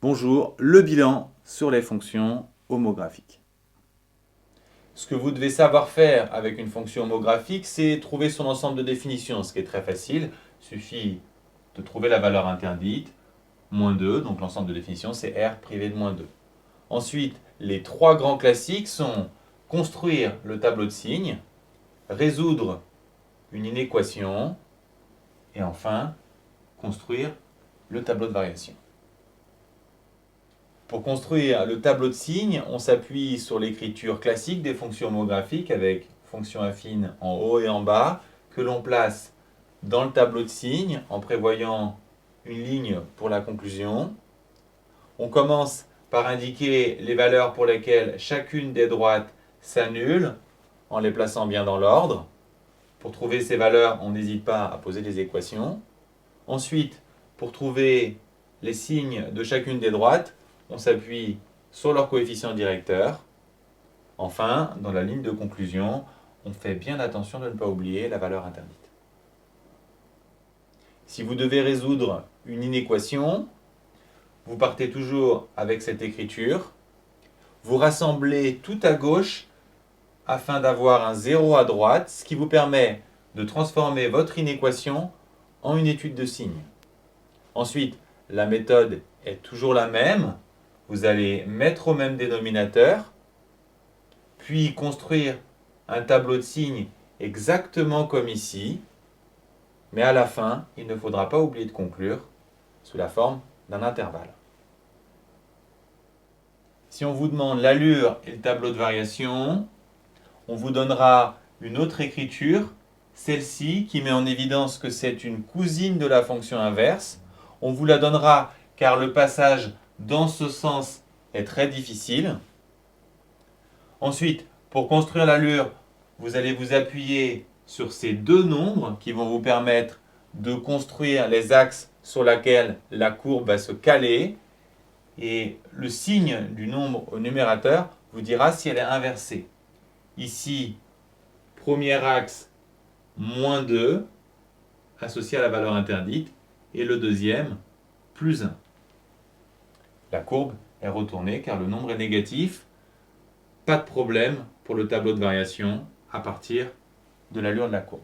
Bonjour, le bilan sur les fonctions homographiques. Ce que vous devez savoir faire avec une fonction homographique, c'est trouver son ensemble de définitions, ce qui est très facile. Il suffit de trouver la valeur interdite, moins 2, donc l'ensemble de définitions, c'est R privé de moins 2. Ensuite, les trois grands classiques sont construire le tableau de signes, résoudre une inéquation, et enfin, construire le tableau de variation. Pour construire le tableau de signes, on s'appuie sur l'écriture classique des fonctions homographiques avec fonction affine en haut et en bas que l'on place dans le tableau de signes en prévoyant une ligne pour la conclusion. On commence par indiquer les valeurs pour lesquelles chacune des droites s'annule en les plaçant bien dans l'ordre. Pour trouver ces valeurs, on n'hésite pas à poser des équations. Ensuite, pour trouver les signes de chacune des droites, on s'appuie sur leur coefficient directeur. Enfin, dans la ligne de conclusion, on fait bien attention de ne pas oublier la valeur interdite. Si vous devez résoudre une inéquation, vous partez toujours avec cette écriture. Vous rassemblez tout à gauche afin d'avoir un 0 à droite, ce qui vous permet de transformer votre inéquation en une étude de signes. Ensuite, la méthode est toujours la même. Vous allez mettre au même dénominateur, puis construire un tableau de signes exactement comme ici, mais à la fin, il ne faudra pas oublier de conclure sous la forme d'un intervalle. Si on vous demande l'allure et le tableau de variation, on vous donnera une autre écriture, celle-ci qui met en évidence que c'est une cousine de la fonction inverse. On vous la donnera car le passage dans ce sens est très difficile. Ensuite, pour construire l'allure, vous allez vous appuyer sur ces deux nombres qui vont vous permettre de construire les axes sur lesquels la courbe va se caler. Et le signe du nombre au numérateur vous dira si elle est inversée. Ici, premier axe, moins 2, associé à la valeur interdite, et le deuxième, plus 1. La courbe est retournée car le nombre est négatif. Pas de problème pour le tableau de variation à partir de l'allure de la courbe.